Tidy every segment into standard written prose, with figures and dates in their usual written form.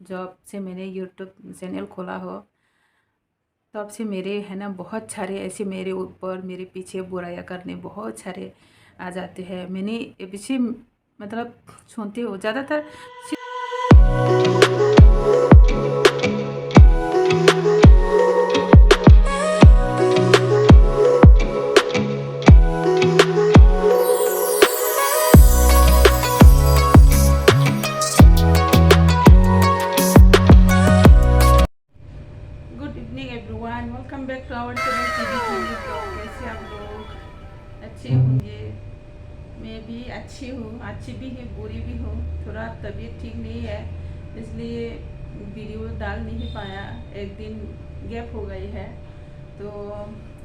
जब से मैंने यूट्यूब चैनल खोला हो तब से मेरे है ना बहुत सारे ऐसे मेरे ऊपर मेरे पीछे बुराइयां करने बहुत सारे आ जाते हैं। मैंने ये पीछे मतलब सुनती हूँ ज़्यादातर। Good evening everyone, welcome back to our channel TV family blog. कैसे आप लोग? अच्छे होंगे। मैं भी अच्छी हूँ, अच्छी भी है बुरी भी हूँ। थोड़ा तबीयत ठीक नहीं है इसलिए वीडियो डाल नहीं पाया। एक दिन गैप हो गई है तो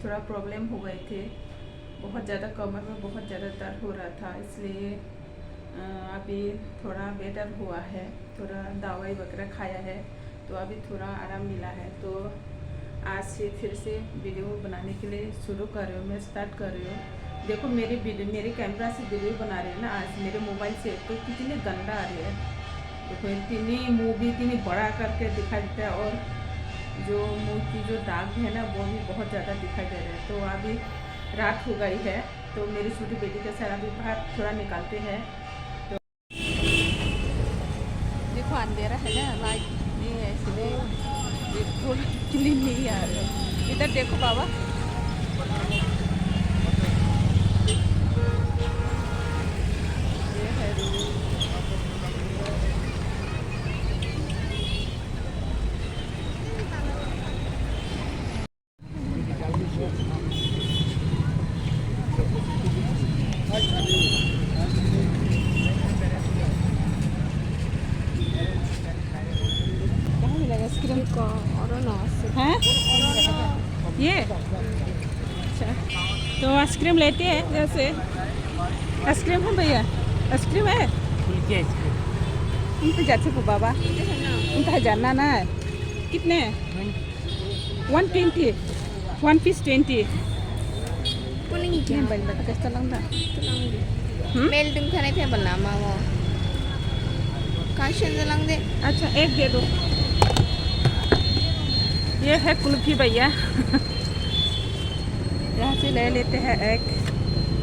थोड़ा प्रॉब्लम हो गए थे। बहुत ज़्यादा कमर में बहुत ज़्यादा दर्द हो रहा था इसलिए अभी थोड़ा बेटर हुआ है। थोड़ा दवाई वगैरह खाया है तो अभी थोड़ा आराम मिला है। तो आज से फिर से वीडियो बनाने के लिए शुरू कर रही हूँ, मैं स्टार्ट कर रही हूँ। देखो मेरे कैमरा से वीडियो बना रही है ना आज मेरे मोबाइल से, तो कितनी गंदा आ रही है। देखो इतनी मुँह भी इतनी बड़ा करके दिखाई देता है और जो मुँह की जो दाग है ना वो भी बहुत ज़्यादा दिखाई दे रहे हैं। तो अभी रात हो गई है तो मेरी छोटी बेटी के साथ अभी बाहर थोड़ा निकालते हैं। तो देखो अंधेरा है ना, लाइट नहीं है इसलिए थोड़ी क्लीन नहीं आ रही है। इधर देखो बाबा, ये है रूम। कहाँ मिलेगा आइसक्रीम का? हैं ये? अच्छा तो आइसक्रीम लेते हैं जैसे आइसक्रीम है भैया, आइसक्रीम है उनके जाते को बाबा उनका जानना ना है। कितने? 120 1 पीस 20 banyak कैसा लगता? मेल तुम खाने थे बनना मामो काशन जलांग दे। अच्छा एक दे दो। ये है कुल्फी भैया यहाँ से ले लेते हैं एक।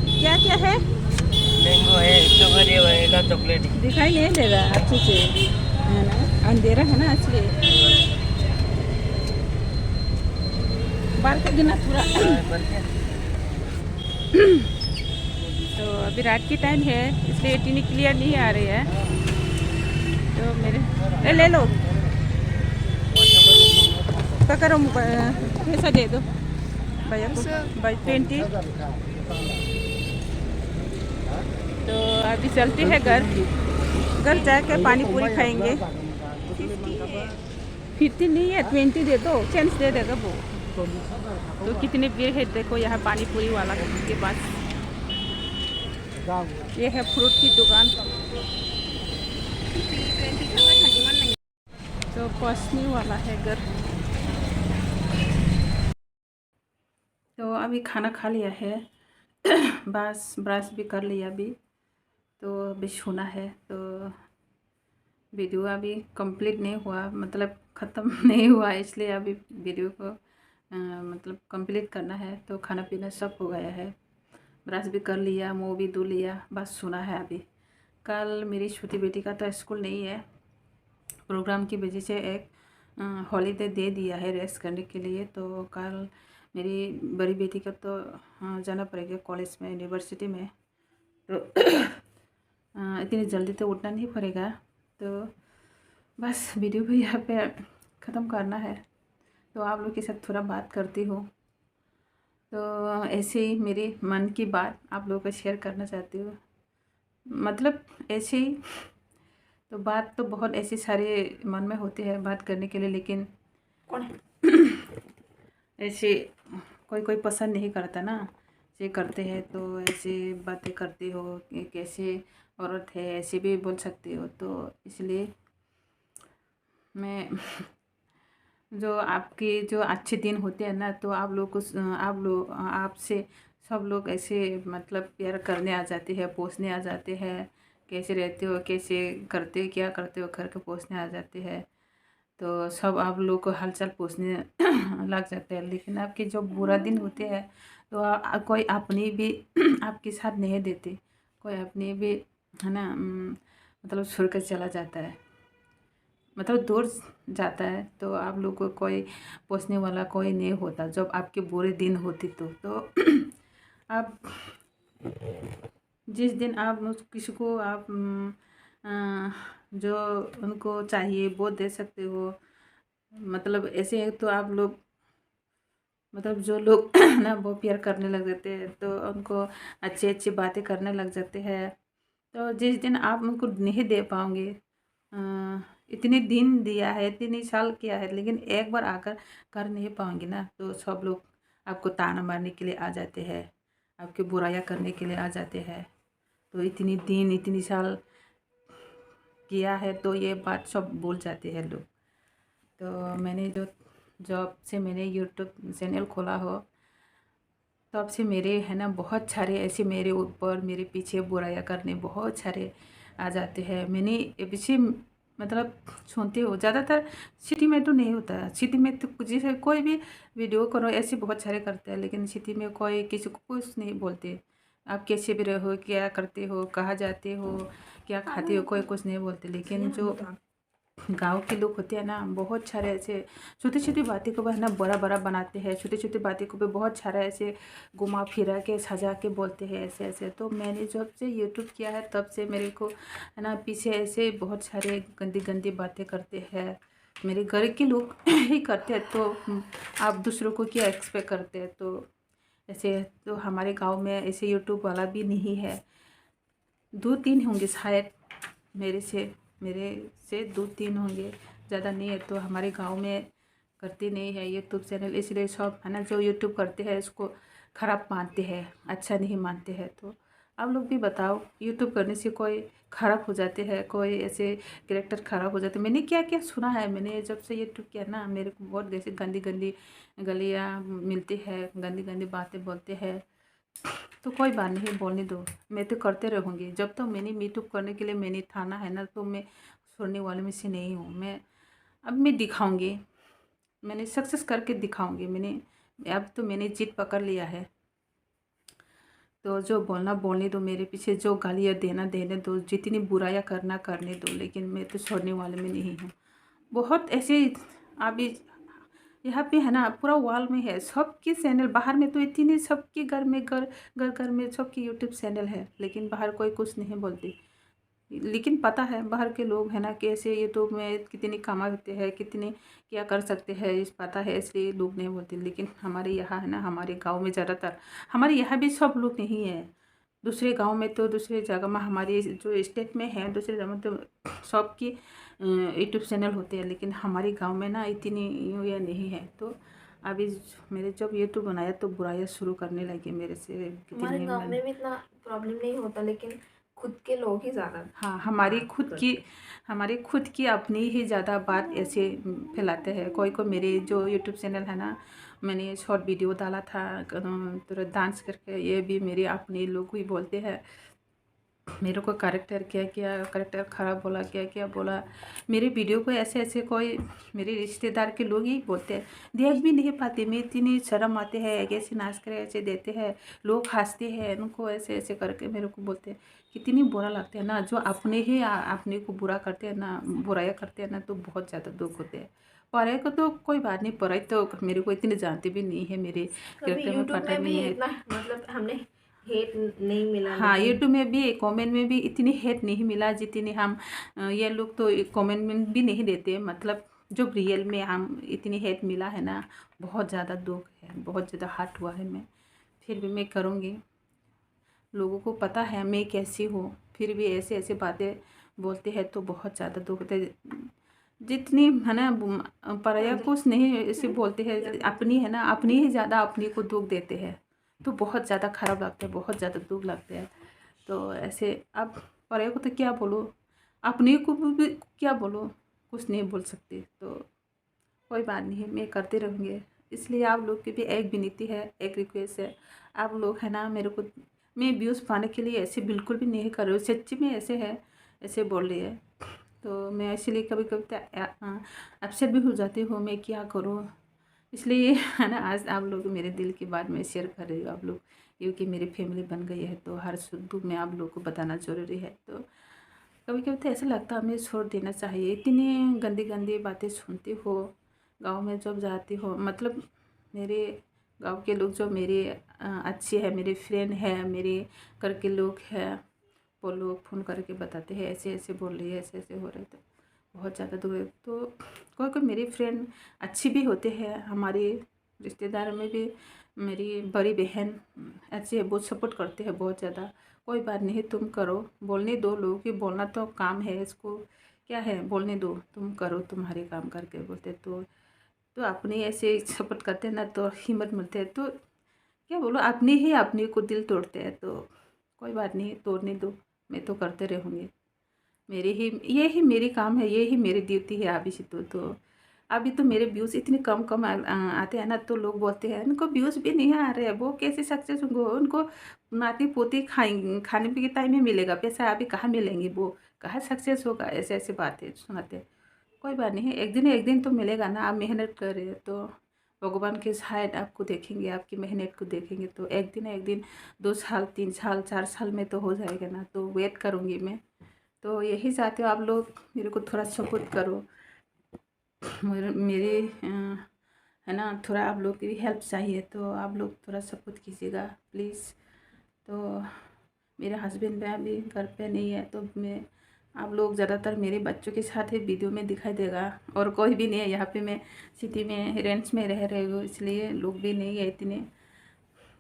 क्या क्या है? मैंगो है, स्ट्रॉबेरी है, वनीला, चॉकलेट है। दिखाई नहीं दे रहा अच्छे से है ना, अंधेरा है ना इसलिए बाल का गिना पूरा। तो अभी रात की टाइम है इसलिए इतनी क्लियर नहीं आ रही है। तो मेरे ले लो पकड़ो पैसा दे दो भैया को भाई 20। तो अभी चलते हैं घर जाके पानी पूरी खाएंगे। 50 नहीं है 20 दे दो, चेंज दे देगा वो। तो कितनी भीड़ है देखो यहाँ पानी पूरी वाला के पास। ये है फ्रूट की दुकान। तो पहुँचने वाला है घर। तो अभी खाना खा लिया है बस ब्रश भी कर लिया अभी। तो अभी सोना है। तो वीडियो अभी कंप्लीट नहीं हुआ, मतलब ख़त्म नहीं हुआ इसलिए अभी वीडियो को मतलब कंप्लीट करना है। तो खाना पीना सब हो गया है, ब्रश भी कर लिया, मुँह भी धो लिया, बस सोना है अभी। कल मेरी छोटी बेटी का तो स्कूल नहीं है, प्रोग्राम की वजह से एक हॉलीडे दे दिया है रेस्ट करने के लिए। तो कल मेरी बड़ी बेटी का तो जाना पड़ेगा कॉलेज में, यूनिवर्सिटी में। तो इतनी जल्दी तो उठना नहीं पड़ेगा। तो बस वीडियो भी यहाँ पे ख़त्म करना है। तो आप लोग के साथ थोड़ा बात करती हूँ। तो ऐसे ही मेरे मन की बात आप लोगों को शेयर करना चाहती हूँ। मतलब ऐसे ही तो बात तो बहुत ऐसे सारे मन में होते हैं बात करने के लिए, लेकिन कौन ऐसे कोई कोई पसंद नहीं करता ना। ये करते हैं तो ऐसे बातें करते हो कि कैसे औरत है ऐसे भी बोल सकते हो। तो इसलिए मैं जो आपके जो अच्छे दिन होते हैं ना, तो आप लोग को आपसे सब लोग ऐसे मतलब प्यार करने आ जाते हैं, पूछने आ जाते हैं कैसे रहते हो, कैसे करते क्या करते हो, घर के पूछने आ जाते हैं। तो सब आप लोग को हालचाल पूछने लग जाते हैं। लेकिन आपके जो बुरा दिन होते हैं तो कोई अपनी भी आपके साथ नहीं देते, कोई अपनी भी है ना, मतलब छोड़ कर चला जाता है, मतलब दूर जाता है। तो आप लोग को कोई पूछने वाला कोई नहीं होता जब आपके बुरे दिन होते तो आप जिस दिन आप किसी को आप जो उनको चाहिए वो दे सकते हो। मतलब ऐसे तो आप लोग, मतलब जो लोग ना वो प्यार करने लग जाते हैं तो उनको अच्छी अच्छी बातें करने लग जाते हैं। तो जिस दिन आप उनको नहीं दे पाओगे, इतने दिन दिया है, इतने साल किया है, लेकिन एक बार आकर कर नहीं पाओगे ना, तो सब लोग आपको ताना मारने के लिए आ जाते हैं, आपकी बुराइयां करने के लिए आ जाते हैं। तो इतनी दिन इतनी साल किया है तो ये बात सब भूल जाते हैं लोग। तो मैंने जब से मैंने यूट्यूब चैनल खोला हो तब से मेरे है ना बहुत सारे ऐसे मेरे ऊपर मेरे पीछे बुराइयां करने बहुत सारे आ जाते हैं। मैंने पीछे मतलब सुनते हो, ज़्यादातर सिटी में तो नहीं होता है। सिटी में तो जैसे कोई भी वीडियो करो ऐसे बहुत सारे करते हैं, लेकिन सिटी में कोई किसी को कुछ नहीं बोलते। आप कैसे भी रहो, क्या करते हो, कहाँ जाते हो, क्या खाते हो, कोई कुछ नहीं बोलते। लेकिन जो गांव के लोग होते हैं ना, बहुत सारे ऐसे छोटी छोटी बातें को है ना बड़ा बड़ा बनाते हैं, छोटी छोटी बातें को भी बहुत सारा ऐसे घुमा फिरा के सजा के बोलते हैं ऐसे ऐसे। तो मैंने जब से यूट्यूब किया है तब से मेरे को है ना पीछे ऐसे बहुत सारे गंदी गंदी बातें करते हैं, मेरे घर के लोग ही करते हैं। तो आप दूसरों को क्या एक्सपेक्ट करते हैं। तो ऐसे तो हमारे गाँव में ऐसे यूट्यूब वाला भी नहीं है, 2-3 होंगे शायद, मेरे से 2-3 होंगे, ज़्यादा नहीं है। तो हमारे गांव में करते नहीं है यूट्यूब चैनल, इसलिए सब है ना जो यूट्यूब करते हैं इसको ख़राब मानते हैं, अच्छा नहीं मानते हैं। तो आप लोग भी बताओ, यूट्यूब करने से कोई ख़राब हो जाते हैं, कोई ऐसे कैरेक्टर ख़राब हो जाते हैं। मैंने क्या क्या सुना है, मैंने जब से यूट्यूब किया ना मेरे को बहुत ऐसे गंदी गंदी गलियाँ मिलती है, गंदी गंदी बातें बोलते हैं। तो कोई बात नहीं, बोलने दो, मैं तो करते रहूँगी। जब तक तो मैंने यूट्यूब करने के लिए मैंने ठाना है ना, तो मैं छोड़ने वाले में से नहीं हूँ। मैं दिखाऊंगी, मैंने सक्सेस करके दिखाऊंगी। अब तो मैंने जीत पकड़ लिया है। तो जो बोलना बोलने दो, मेरे पीछे जो गालियाँ देना देने दो, जितनी बुराइयाँ करना करने दो, लेकिन मैं तो छोड़ने वाले में नहीं हूँ। बहुत ऐसे अभी यहाँ पे है ना पूरा वॉल में है सबके चैनल, बाहर में तो इतनी सबके घर में घर में सबके यूट्यूब चैनल है, लेकिन बाहर कोई कुछ नहीं बोलती। लेकिन पता है बाहर के लोग है ना कैसे यूट्यूब में कितनी कमाते हैं, कितनी क्या कर सकते हैं, इस पता है, इसलिए लोग नहीं बोलते। लेकिन हमारे यहाँ है ना, हमारे गांव में ज़्यादातर, हमारे यहाँ भी सब लोग नहीं है। दूसरे गांव में तो दूसरे जगह में, हमारे जो स्टेट में है दूसरे जगह में तो सबकी यूट्यूब चैनल होते हैं, लेकिन हमारे गांव में ना इतनी ये नहीं है। तो अभी मेरे जब यूट्यूब बनाया तो बुराइयाँ शुरू करने लगी मेरे से। हमारे गांव में भी इतना प्रॉब्लम नहीं होता, लेकिन खुद के लोग ही ज़्यादा। हाँ, हमारी खुद की अपनी ही ज़्यादा बात ऐसे फैलाते हैं। कोई को मेरे जो यूट्यूब चैनल है ना, मैंने शॉर्ट वीडियो डाला था तो डांस करके, ये भी मेरे अपने लोग ही बोलते हैं मेरे को कैरेक्टर क्या क्या कैरेक्टर ख़राब बोला, क्या क्या बोला मेरे वीडियो को। ऐसे ऐसे कोई मेरे रिश्तेदार के लोग ही बोलते हैं, देख भी नहीं पाते, मैं इतनी शर्म आते हैं, कैसे नाच कर ऐसे देते हैं, लोग हंसते हैं, उनको ऐसे ऐसे करके मेरे को बोलते हैं। कितनी बुरा लगता है ना, जो अपने ही अपने को बुरा करते हैं ना, बुराइयाँ करते हैं ना, तो बहुत ज़्यादा दुख होते हैं। पढ़ाई को तो कोई बात नहीं, पढ़ाई तो मेरे को इतने जानते भी नहीं है, मेरे कैरेक्टर में पता नहीं है इतना मतलब हमने हेट नहीं मिला। हाँ, यूट्यूब में भी कमेंट में भी इतनी हेट नहीं मिला जितनी हम ये लोग तो कमेंट में भी नहीं देते। मतलब जो रियल में हम इतनी हेट मिला है ना, बहुत ज़्यादा दुख है, बहुत ज़्यादा हर्ट हुआ है। मैं फिर भी मैं करूँगी, लोगों को पता है मैं कैसी हूँ, फिर भी ऐसे ऐसे बातें बोलते हैं तो बहुत ज़्यादा दुख होता है। जितनी है ना पराया कुछ नहीं ऐसे बोलते हैं, अपनी है ना, अपनी ही ज़्यादा अपनी को दुख देते हैं, तो बहुत ज़्यादा ख़राब लगता है, बहुत ज़्यादा दुख लगता है। तो ऐसे अब पराया को तो क्या बोलो, अपने को भी क्या बोलो, कुछ नहीं बोल सकते। तो कोई बात नहीं, मैं करते रहूँगी। इसलिए आप लोग की भी एक विनती है, एक रिक्वेस्ट है, आप लोग है ना मेरे को, मैं व्यूज़ पाने के लिए ऐसे बिल्कुल भी नहीं कर रही हूँ, सच्ची में ऐसे है, ऐसे बोल रही है। तो मैं इसलिए कभी कभी अपसेट भी हो जाती हूँ, मैं क्या करूँ। इसलिए है ना, आज आप लोग मेरे दिल की बात मैं शेयर कर रही हूँ आप लोग, क्योंकि मेरी फैमिली बन गई है तो हर सुख दुख में आप लोग को बताना ज़रूरी है। तो कभी कभी तो ऐसा लगता है हमें छोड़ देना चाहिए, इतनी गंदी गंदी बातें सुनती हो। गांव में जब जाती हो, मतलब मेरे गांव के लोग जो मेरे अच्छे हैं, मेरे फ्रेंड हैं, मेरे घर के लोग हैं, वो लोग फ़ोन करके बताते हैं ऐसे ऐसे बोल रही है, ऐसे ऐसे हो रहे, तो बहुत ज़्यादा दूर है। तो कोई कोई मेरी फ्रेंड अच्छी भी होते हैं, हमारे रिश्तेदार में भी मेरी बड़ी बहन ऐसी है, बहुत सपोर्ट करते हैं बहुत ज़्यादा। कोई बात नहीं, तुम करो, बोलने दो लोगों की, बोलना तो काम है, इसको क्या है, बोलने दो, तुम करो तुम्हारे काम करके बोलते। तो अपने ऐसे सपोर्ट करते हैं ना तो हिम्मत मिलते हैं। तो क्या बोलो, अपने ही अपने को दिल तोड़ते हैं। तो कोई बात नहीं, तोड़ने दो, मैं तो करते रहूँगी। मेरी ही ये ही मेरी काम है, ये ही मेरी ड्यूटी है अभी से। तो अभी तो मेरे व्यूज़ इतने कम कम आते हैं ना, तो लोग बोलते हैं उनको व्यूज़ भी नहीं आ रहे हैं, वो कैसे सक्सेस होंगे, उनको नाती पोती खाएंगे, खाने पीने के टाइम में मिलेगा पैसा, अभी कहाँ मिलेंगे, वो कहाँ सक्सेस होगा, ऐसे ऐसे बातें सुनाते हैं। कोई बात नहीं, एक दिन तो मिलेगा ना, आप मेहनत करें तो भगवान के शायद आपको देखेंगे, आपकी मेहनत को देखेंगे, तो एक दिन 2 साल 3 साल 4 साल में तो हो जाएगा ना। तो वेट करूँगी मैं। तो यही चाहती हूँ आप लोग मेरे को थोड़ा सपोर्ट करो, मेरे है ना, थोड़ा आप लोग की भी हेल्प चाहिए, तो आप लोग थोड़ा सपोर्ट कीजिएगा प्लीज़। तो मेरे हस्बैंड भी अभी घर पे नहीं है, तो मैं आप लोग ज़्यादातर मेरे बच्चों के साथ ही वीडियो में दिखाई देगा, और कोई भी नहीं है यहाँ पे। मैं सिटी में रेंट्स में रह रही हूँ, इसलिए लोग भी नहीं है इतने।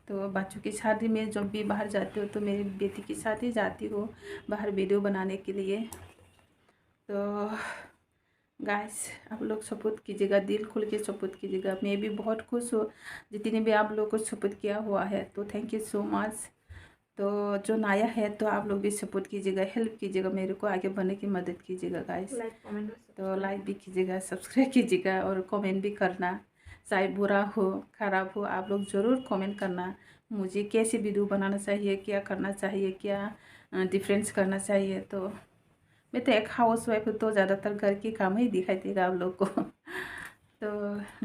तो बच्चों के साथ ही मैं जब भी बाहर जाती हूँ तो मेरी बेटी के साथ ही जाती हूँ बाहर वीडियो बनाने के लिए। तो गाइस, आप लोग सपोर्ट कीजिएगा, दिल खोल के सपोर्ट कीजिएगा। मैं भी बहुत खुश हूँ जितने भी आप लोग को सपोर्ट किया हुआ है, तो थैंक यू सो मच। तो जो नया है तो आप लोग भी सपोर्ट कीजिएगा, हेल्प कीजिएगा, मेरे को आगे बढ़ने की मदद कीजिएगा गाइस। लाइक कमेंट तो लाइक भी कीजिएगा, सब्सक्राइब कीजिएगा, और कमेंट भी करना। चाहे बुरा हो ख़राब हो, आप लोग ज़रूर कमेंट करना, मुझे कैसे वीडियो बनाना चाहिए, क्या करना चाहिए, क्या डिफरेंस करना चाहिए। तो मैं तो एक हाउस वाइफ हूँ, तो ज़्यादातर घर के काम ही दिखाई देगा आप लोग को। तो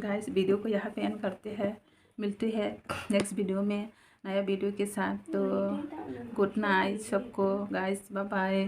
गाइस, वीडियो को यहाँ पे एंड करते हैं, मिलते हैं नेक्स्ट वीडियो में नया वीडियो के साथ। तो गुड नाइट सबको गाइस, बाय बाय।